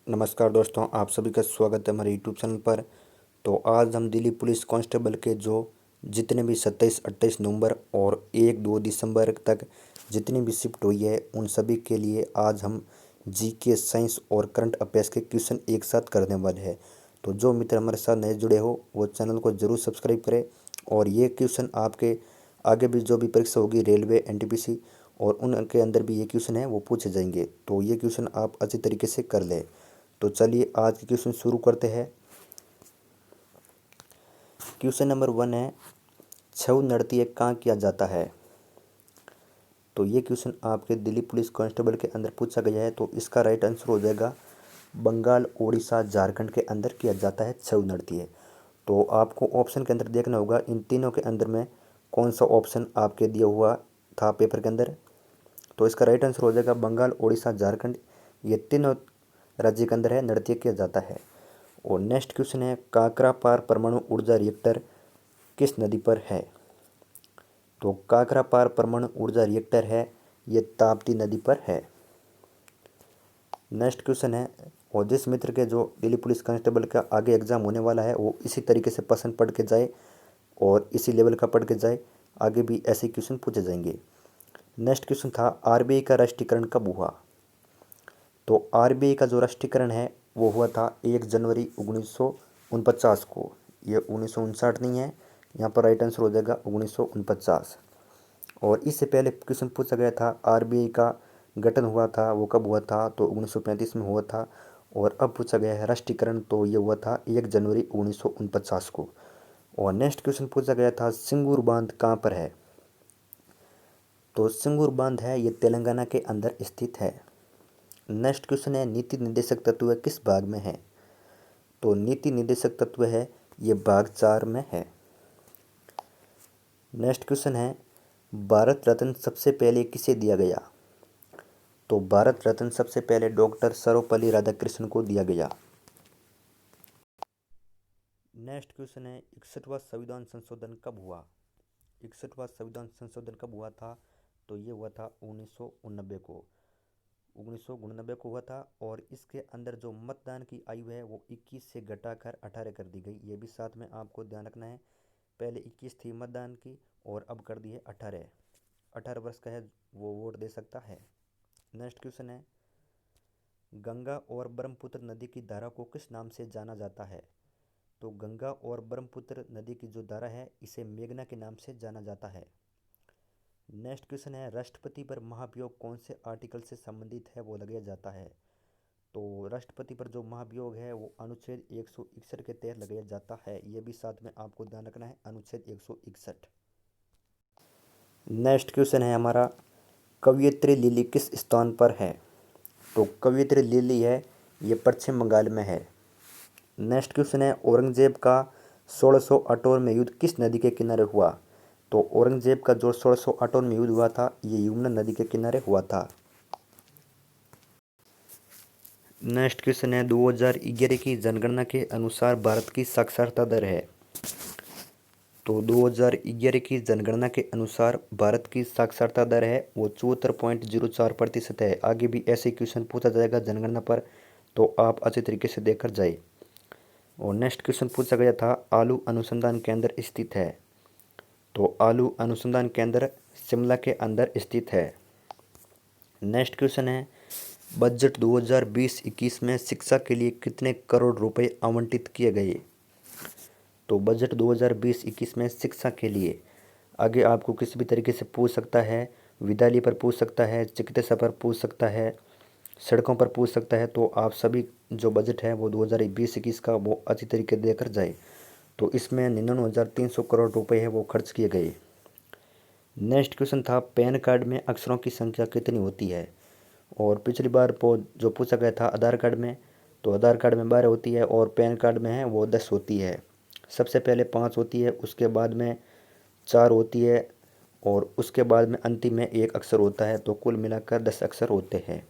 नमस्कार दोस्तों, आप सभी का स्वागत है हमारे यूट्यूब चैनल पर। तो आज हम दिल्ली पुलिस कांस्टेबल के जो जितने भी 27-28 नवंबर और 1-2 दिसंबर तक जितनी भी शिफ्ट हुई है उन सभी के लिए आज हम जीके, साइंस और करंट अफेयर्स के क्वेश्चन एक साथ करने वाले हैं। तो जो मित्र हमारे साथ नए जुड़े हो वो चैनल को ज़रूर सब्सक्राइब करें। और ये क्वेश्चन आपके आगे भी जो भी परीक्षा होगी, रेलवे, एनटीपीसी, और उनके अंदर भी ये क्वेश्चन है वो पूछे जाएंगे। तो ये क्वेश्चन आप अच्छी तरीके से कर लें। तो चलिए आज के क्वेश्चन शुरू करते हैं। क्वेश्चन नंबर 1 है, छऊ नृत्य कहाँ किया जाता है। तो ये क्वेश्चन आपके दिल्ली पुलिस कांस्टेबल के अंदर पूछा गया है। तो इसका राइट आंसर हो जाएगा बंगाल, उड़ीसा, झारखंड के अंदर किया जाता है छऊ नृत्य। तो आपको ऑप्शन के अंदर देखना होगा इन तीनों के अंदर में कौन सा ऑप्शन आपके दिया हुआ था पेपर के अंदर। तो इसका राइट आंसर हो जाएगा बंगाल, उड़ीसा, झारखंड, ये तीनों राज्य के अंदर है नृत्य किया जाता है। और नेक्स्ट क्वेश्चन है, काकरापार परमाणु ऊर्जा रिएक्टर किस नदी पर है। तो काकरापार परमाणु ऊर्जा रिएक्टर है ये ताप्ती नदी पर है। नेक्स्ट क्वेश्चन है, और जिस मित्र के जो दिल्ली पुलिस कांस्टेबल का आगे एग्जाम होने वाला है वो इसी तरीके से पसंद पढ़ के जाए और इसी लेवल का पढ़ के जाए, आगे भी ऐसे क्वेश्चन पूछे जाएंगे। नेक्स्ट क्वेश्चन था, आरबीआई का राष्ट्रीयकरण कब हुआ। तो आरबीआई का जो राष्ट्रीयकरण है वो हुआ था 1 जनवरी 1949 को। ये 1959 नहीं है, यहाँ पर राइट आंसर हो जाएगा 1949। और इससे पहले क्वेश्चन पूछा गया था आरबीआई का गठन हुआ था वो कब हुआ था, तो 1935 में हुआ था। और अब पूछा गया है राष्ट्रीयकरण, तो ये हुआ था 1 जनवरी 1949 को। और नेक्स्ट क्वेश्चन पूछा गया था, सिंगूर बांध कहाँ पर है। तो सिंगूर बांध है ये तेलंगाना के अंदर स्थित है। नेक्स्ट क्वेश्चन है, नीति निर्देशक तत्व किस भाग में है। तो नीति निर्देशक तत्व है ये भाग 4 में है। नेक्स्ट क्वेश्चन है, भारत रत्न सबसे पहले किसे दिया गया। तो भारत रत्न सबसे पहले डॉक्टर सर्वपल्ली राधाकृष्णन को दिया गया। नेक्स्ट क्वेश्चन है, 61वां संविधान संशोधन कब हुआ। 61वां संविधान संशोधन कब हुआ था, तो ये हुआ था 1989 को। 1989 को हुआ था। और इसके अंदर जो मतदान की आयु है वो 21 से घटाकर 18 कर दी गई। ये भी साथ में आपको ध्यान रखना है, पहले 21 थी मतदान की और अब कर दी है 18। 18 वर्ष का है वो वोट दे सकता है। नेक्स्ट क्वेश्चन है, गंगा और ब्रह्मपुत्र नदी की धारा को किस नाम से जाना जाता है। तो गंगा और ब्रह्मपुत्र नदी की जो धारा है इसे मेघना के नाम से जाना जाता है। नेक्स्ट क्वेश्चन है, राष्ट्रपति पर महाभियोग कौन से आर्टिकल से संबंधित है वो लगाया जाता है। तो राष्ट्रपति पर जो महाभियोग है वो अनुच्छेद 161 के तहत लगाया जाता है। ये भी साथ में आपको ध्यान रखना है, अनुच्छेद 161। नेक्स्ट क्वेश्चन है हमारा, कवयित्री लिली किस स्थान पर है। तो कवयित्री लिली है ये पश्चिम बंगाल में है। नेक्स्ट क्वेश्चन है, औरंगजेब का 1658 में युद्ध किस नदी के किनारे हुआ। तो औरंगजेब का जो 1658 में युद्ध हुआ था ये यमुना नदी के किनारे हुआ था। नेक्स्ट क्वेश्चन है, 2011 की जनगणना के अनुसार भारत की साक्षरता दर है। तो 2011 की जनगणना के अनुसार भारत की साक्षरता दर है वो 74.04% है। आगे भी ऐसे क्वेश्चन पूछा जाएगा जनगणना पर, तो आप अच्छे तरीके से देखकर जाए। और नेक्स्ट क्वेश्चन पूछा गया था, आलू अनुसंधान केंद्र स्थित है। तो आलू अनुसंधान केंद्र शिमला के अंदर स्थित है। नेक्स्ट क्वेश्चन है, बजट 2020-21 में शिक्षा के लिए कितने करोड़ रुपए आवंटित किए गए। तो बजट 2020-21 में शिक्षा के लिए आगे आपको किसी भी तरीके से पूछ सकता है, विद्यालय पर पूछ सकता है, चिकित्सा पर पूछ सकता है, सड़कों पर पूछ सकता है। तो आप सभी जो बजट है वो 2020-21 का वो अच्छी तरीके देकर जाए। तो इसमें 99,300 करोड़ रुपए है वो खर्च किए गए। नेक्स्ट क्वेश्चन था, पैन कार्ड में अक्षरों की संख्या कितनी होती है। और पिछली बार जो पूछा गया था आधार कार्ड में, तो आधार कार्ड में 12 होती है और पैन कार्ड में है वो 10 होती है। सबसे पहले 5 होती है, उसके बाद में 4 होती है और उसके बाद में अंतिम में 1 अक्षर होता है। तो कुल मिलाकर 10 अक्षर होते हैं।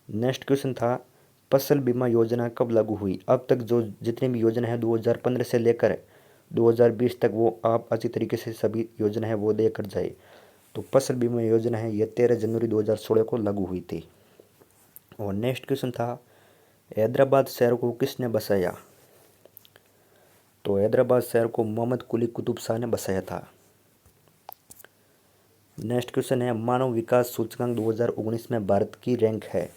नेक्स्ट क्वेश्चन था, फसल बीमा योजना कब लागू हुई। अब तक जो जितनी भी योजना है 2015 से लेकर 2020 तक वो आप अच्छी तरीके से सभी योजना है वो देकर जाए। तो फसल बीमा योजना है ये 13 जनवरी 2016 को लागू हुई थी। और नेक्स्ट क्वेश्चन था, हैदराबाद शहर को किसने बसाया? तो हैदराबाद शहर को मोहम्मद कुली कुतुब शाह ने बसाया था। नेक्स्ट क्वेश्चन है, मानव विकास सूचकांक 2019 में भारत की रैंक है।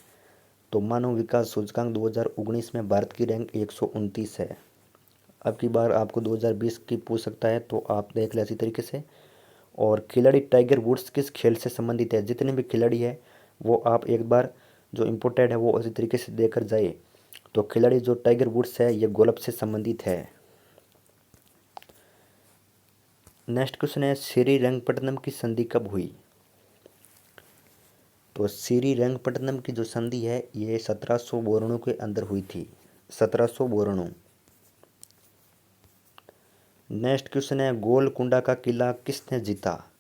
तो मानव विकास सूचकांक 2019 में भारत की रैंक 129 है। अब की बार आपको 2020 की पूछ सकता है, तो आप देख लें इसी तरीके से। और खिलाड़ी टाइगर वुड्स किस खेल से संबंधित है? जितने भी खिलाड़ी है वो आप एक बार जो इम्पोर्टेड है वो इसी तरीके से देकर जाए। तो खिलाड़ी जो टाइगर वुड्स है ये गोल्फ से संबंधित है। नेक्स्ट क्वेश्चन है, श्रीरंगपट्टनम की संधि कब हुई? तो श्रीरंगपट्टनम की जो संधि है ये 1792 के अंदर हुई थी। 1792। नेक्स्ट क्वेश्चन है, गोलकुंडा का किला किसने जीता?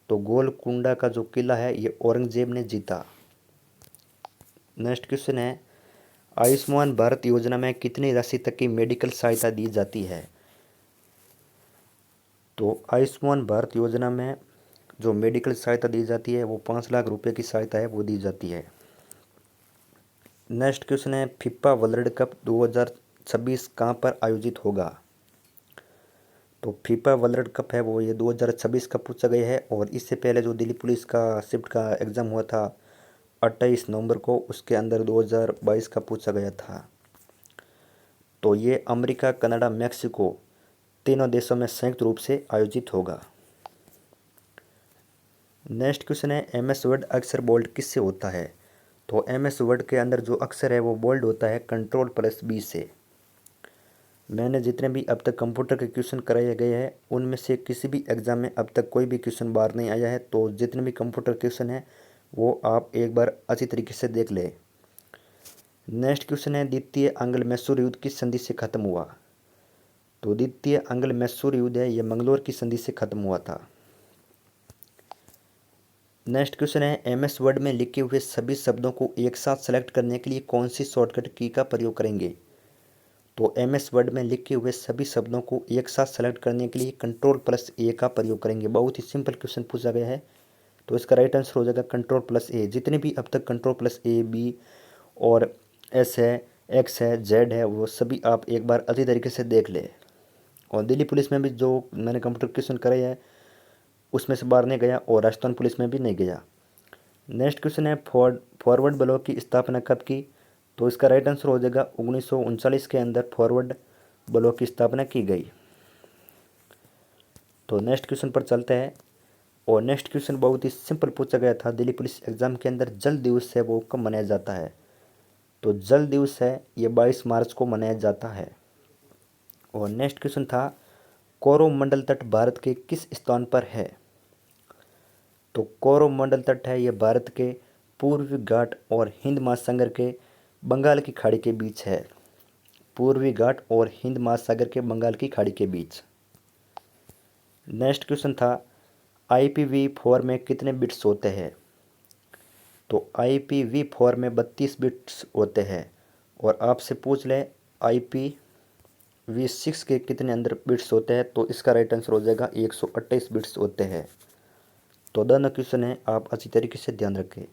तो गोलकुंडा का जो किला है ये औरंगजेब ने जीता। नेक्स्ट क्वेश्चन है, आयुष्मान भारत योजना में कितनी राशि तक की मेडिकल सहायता दी जाती है? तो आयुष्मान भारत योजना में जो मेडिकल सहायता दी जाती है वो 5 लाख रुपए की सहायता है वो दी जाती है। नेक्स्ट क्वेश्चन है, फीफा वर्ल्ड कप 2026 कहाँ पर आयोजित होगा? तो फीफा वर्ल्ड कप है वो ये 2026 का पूछा गया है। और इससे पहले जो दिल्ली पुलिस का शिफ्ट का एग्ज़ाम हुआ था 28 नवंबर को, उसके अंदर 2022 का पूछा गया था। तो ये अमेरिका, कनाडा, मैक्सिको तीनों देशों में संयुक्त रूप से आयोजित होगा। नेक्स्ट क्वेश्चन है, MS वर्ड अक्षर बोल्ड किससे होता है? तो MS वर्ड के अंदर जो अक्षर है वो बोल्ड होता है Ctrl+B से। मैंने जितने भी अब तक कंप्यूटर के क्वेश्चन कराए गए हैं उनमें से किसी भी एग्ज़ाम में अब तक कोई भी क्वेश्चन बाहर नहीं आया है। तो जितने भी कंप्यूटर क्वेश्चन हैं वो आप एक बार अच्छी तरीके से देख लें। नेक्स्ट क्वेश्चन है, द्वितीय आंग्ल मैसूर युद्ध किस संधि से खत्म हुआ? तो द्वितीय आंग्ल मैसूर युद्ध है ये मंगलोर की संधि से खत्म हुआ था। नेक्स्ट क्वेश्चन है, MS वर्ड में लिखे हुए सभी शब्दों को एक साथ सेलेक्ट करने के लिए कौन सी शॉर्टकट की का प्रयोग करेंगे? तो MS वर्ड में लिखे हुए सभी शब्दों को एक साथ सेलेक्ट करने के लिए Ctrl+A का प्रयोग करेंगे। बहुत ही सिंपल क्वेश्चन पूछा गया है। तो इसका राइट आंसर हो जाएगा Ctrl+A। जितने भी अब तक Ctrl+A, B और S है, X है, Z है वो सभी आप एक बार अच्छी तरीके से देख ले। और दिल्ली पुलिस में भी जो मैंने कंप्यूटर क्वेश्चन कराए हैं उसमें से बाहर नहीं गया और राजस्थान पुलिस में भी नहीं गया। नेक्स्ट क्वेश्चन है, फॉरवर्ड ब्लॉक की स्थापना कब की? तो इसका राइट आंसर हो जाएगा 1939 के अंदर फॉरवर्ड ब्लॉक की स्थापना की गई। तो नेक्स्ट क्वेश्चन पर चलते हैं। और नेक्स्ट क्वेश्चन बहुत ही सिंपल पूछा गया था दिल्ली पुलिस एग्जाम के अंदर, जल दिवस है वो कब मनाया जाता है? तो जल दिवस है ये 22 मार्च को मनाया जाता है। और नेक्स्ट क्वेश्चन था, कोरोमंडल तट भारत के किस स्थान पर है? तो कोरोमंडल तट है ये भारत के पूर्वी घाट और हिंद महासागर के बंगाल की खाड़ी के बीच है। पूर्वी घाट और हिंद महासागर के बंगाल की खाड़ी के बीच। नेक्स्ट क्वेश्चन था, IPv4 में कितने बिट्स होते हैं? तो IPv4 में 32 बिट्स होते हैं। और आपसे पूछ ले IPv6 के कितने अंदर बिट्स होते हैं, तो इसका राइट आंसर हो जाएगा 128 बिट्स होते हैं। तो दोनों क्वेश्चन है आप अच्छी तरीके से ध्यान रखें।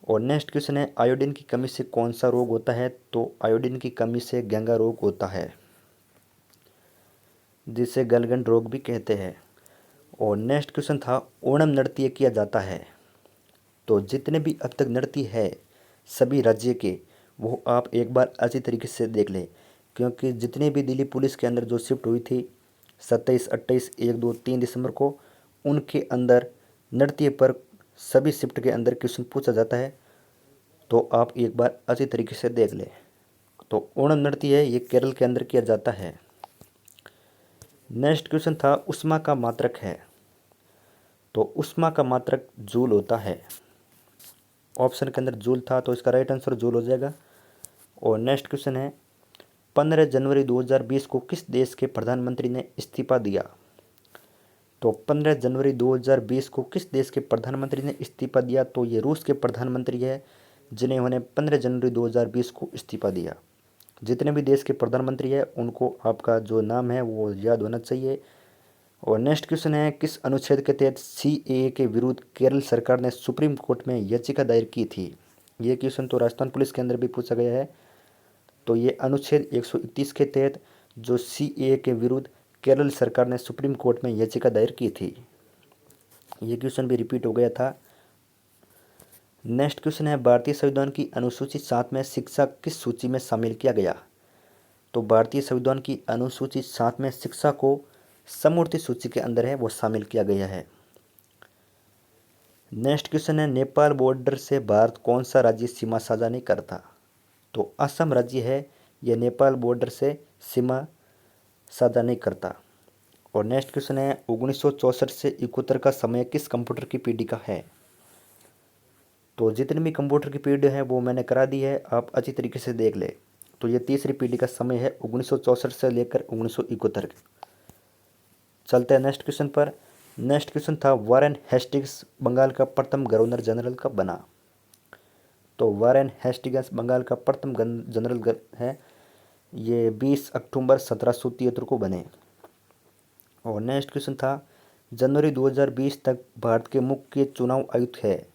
और नेक्स्ट क्वेश्चन है, आयोडीन की कमी से कौन सा रोग होता है? तो आयोडीन की कमी से गंगा रोग होता है, जिसे गलगंड रोग भी कहते हैं। और नेक्स्ट क्वेश्चन था, ओणम नृत्य किया जाता है। तो जितने भी अब तक नृत्य है सभी राज्य के वो आप एक बार अच्छी तरीके से देख लें, क्योंकि जितने भी दिल्ली पुलिस के अंदर जो शिफ्ट हुई थी 27, 28, 1, 2, 3 दिसंबर को, उनके अंदर नृत्य पर सभी शिफ्ट के अंदर क्वेश्चन पूछा जाता है। तो आप एक बार अच्छी तरीके से देख लें। तो ओणम नृत्य है ये केरल के अंदर किया जाता है। नेक्स्ट क्वेश्चन था, उष्मा का मात्रक है। तो उष्मा का मात्रक जूल होता है। ऑप्शन के अंदर जूल था तो इसका राइट आंसर जूल हो जाएगा। और नेक्स्ट क्वेश्चन है, 15 जनवरी 2020 को किस देश के प्रधानमंत्री ने इस्तीफा दिया? तो 15 जनवरी 2020 को किस देश के प्रधानमंत्री ने इस्तीफा दिया? तो ये रूस के प्रधानमंत्री है जिन्होंने 15 जनवरी 2020 को इस्तीफा दिया। जितने भी देश के प्रधानमंत्री है उनको आपका जो नाम है वो याद होना चाहिए। और नेक्स्ट क्वेश्चन है, किस अनुच्छेद के तहत CAA के विरुद्ध केरल सरकार ने सुप्रीम कोर्ट में याचिका दायर की थी? ये क्वेश्चन तो राजस्थान पुलिस के अंदर भी पूछा गया है। तो ये अनुच्छेद 131 के तहत जो CAA के विरुद्ध केरल सरकार ने सुप्रीम कोर्ट में याचिका दायर की थी। ये क्वेश्चन भी रिपीट हो गया था। नेक्स्ट क्वेश्चन है, भारतीय संविधान की अनुसूची 7 में शिक्षा किस सूची में शामिल किया गया? तो भारतीय संविधान की अनुसूची 7 में शिक्षा को समवर्ती सूची के अंदर है, वो शामिल किया गया है। नेक्स्ट क्वेश्चन है, नेपाल बॉर्डर से भारत कौन सा राज्य सीमा साझा नहीं करता? तो असम राज्य है, यह नेपाल बॉर्डर से सीमा साझा नहीं करता। और नेक्स्ट क्वेश्चन है, 1964 से 71 का समय किस कंप्यूटर की पीढ़ी का है? तो जितनी भी कंप्यूटर की पीढ़ी है वो मैंने करा दी है, आप अच्छी तरीके से देख ले। तो ये तीसरी पीढ़ी का समय है 1964 से लेकर 1971। चलते हैं नेक्स्ट क्वेश्चन पर। नेक्स्ट क्वेश्चन था, वारेन हेस्टिंग्स बंगाल का प्रथम गवर्नर जनरल कब बना? तो वारेन हेस्टिंग्स बंगाल का प्रथम जनरल है, ये 20 अक्टूबर 1773 को बने। और नेक्स्ट क्वेश्चन था, जनवरी 2020 तक भारत के मुख्य चुनाव आयुक्त है?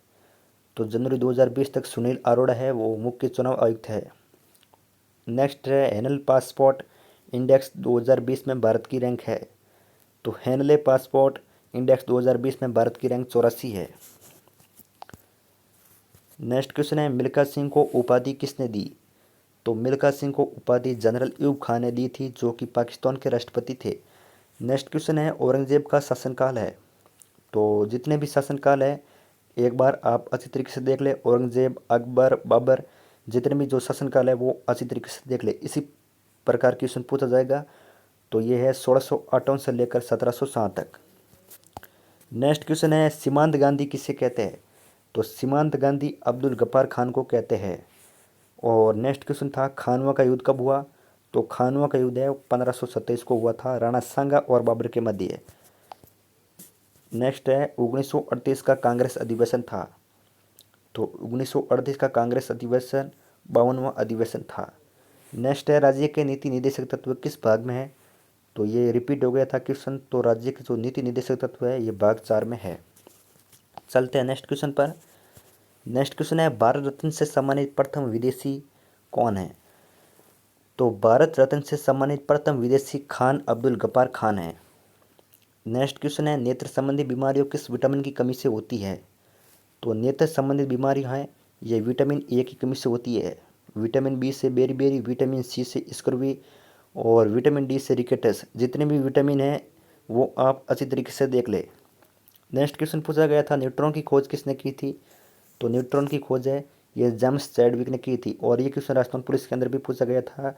तो जनवरी 2020 तक सुनील अरोड़ा है, वो मुख्य चुनाव आयुक्त है। नेक्स्ट है, हैनल पासपोर्ट इंडेक्स 2020 में भारत की रैंक है? तो हैनले पासपोर्ट इंडेक्स 2020 में भारत की रैंक 84 है। नेक्स्ट क्वेश्चन है, मिल्खा सिंह को उपाधि किसने दी? तो मिल्खा सिंह को उपाधि जनरल अयूब खान ने दी थी, जो कि पाकिस्तान के राष्ट्रपति थे। नेक्स्ट क्वेश्चन है, औरंगजेब का शासनकाल है? तो जितने भी शासनकाल है एक बार आप अच्छी तरीके से देख ले। औरंगजेब, अकबर, बाबर, जितने भी जो शासनकाल है वो अच्छी तरीके से देख ले। इसी प्रकार क्वेश्चन पूछा जाएगा। तो ये है 1658 से लेकर 1707 तक। नेक्स्ट क्वेश्चन है, सीमांत गांधी किसे कहते हैं? तो सीमांत गांधी अब्दुल गफ्फार खान को कहते हैं। और नेक्स्ट क्वेश्चन था, खानवा का युद्ध कब हुआ? तो खानवा का युद्ध है 1527 को हुआ था, राणा सांगा और बाबर के मध्य। नेक्स्ट है, 1938 का कांग्रेस अधिवेशन था? तो 1938 का कांग्रेस अधिवेशन 52वां अधिवेशन था। नेक्स्ट है, राज्य के नीति निदेशक तत्व किस भाग में है? तो ये रिपीट हो गया था क्वेश्चन। तो राज्य के जो नीति निदेशक तत्व है ये भाग 4 में है। चलते हैं नेक्स्ट क्वेश्चन पर। नेक्स्ट क्वेश्चन है, भारत रत्न से सम्मानित प्रथम विदेशी कौन है? तो भारत रत्न से सम्मानित प्रथम विदेशी खान अब्दुल गफ्फार खान है। नेक्स्ट क्वेश्चन है, नेत्र संबंधी बीमारियों किस विटामिन की कमी से होती है? तो नेत्र संबंधित बीमारियां हैं ये विटामिन ए की कमी से होती है। विटामिन बी से बेरी, विटामिन सी से स्कर्वी और विटामिन डी से रिकेटस। जितने भी विटामिन हैं वो आप अच्छी तरीके से देख ले। नेक्स्ट क्वेश्चन पूछा गया था, न्यूट्रॉन की खोज किसने की थी? तो न्यूट्रॉन की खोज है ये जेम्स चैडविक ने की थी। और ये क्वेश्चन राजस्थान पुलिस के अंदर भी पूछा गया था।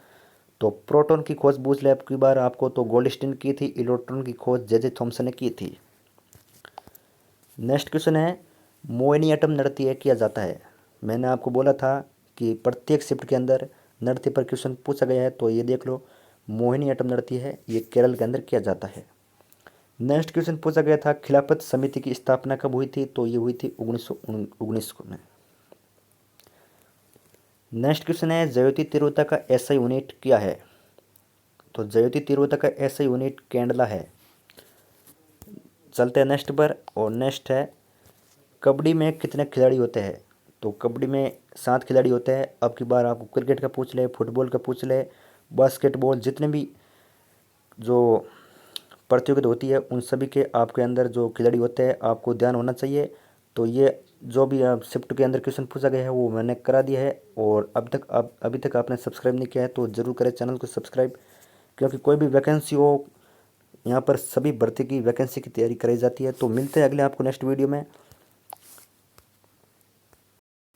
तो प्रोटॉन की खोज पूछ ले अब की बार आपको, तो गोल्डस्टीन की थी। इलेक्ट्रॉन की खोज जे थॉमसन ने की थी। नेक्स्ट क्वेश्चन है, मोहिनीअट्टम नृत्य किया जाता है? मैंने आपको बोला था कि प्रत्येक शिफ्ट के अंदर नृत्य पर क्वेश्चन पूछा गया है। तो ये देख लो, मोहिनीअट्टम नृत्य है ये केरल के अंदर किया जाता है। नेक्स्ट क्वेश्चन पूछा गया था, खिलाफत समिति की स्थापना कब हुई थी? तो ये हुई थी 1919 में। नेक्स्ट क्वेश्चन है, ज्योति तीव्रता का SI यूनिट क्या है? तो ज्योति तीव्रता का SI यूनिट कैंडला है। चलते हैं नेक्स्ट पर। और नेक्स्ट है, कबड्डी में कितने खिलाड़ी होते हैं? तो कबड्डी में 7 खिलाड़ी होते हैं। अब की बार आपको क्रिकेट का पूछ ले, फुटबॉल का पूछ ले, बास्केटबॉल, जितने भी जो प्रतियोगिता होती है उन सभी के आपके अंदर जो खिलाड़ी होते हैं आपको ध्यान होना चाहिए। तो ये जो भी शिफ्ट के अंदर क्वेश्चन पूछा गया है वो मैंने करा दिया है। और अभी तक आपने सब्सक्राइब नहीं किया है तो ज़रूर करें चैनल को सब्सक्राइब, क्योंकि कोई भी वैकेंसी हो यहाँ पर सभी भर्ती की वैकेंसी की तैयारी कराई जाती है। तो मिलते हैं अगले आपको नेक्स्ट वीडियो में।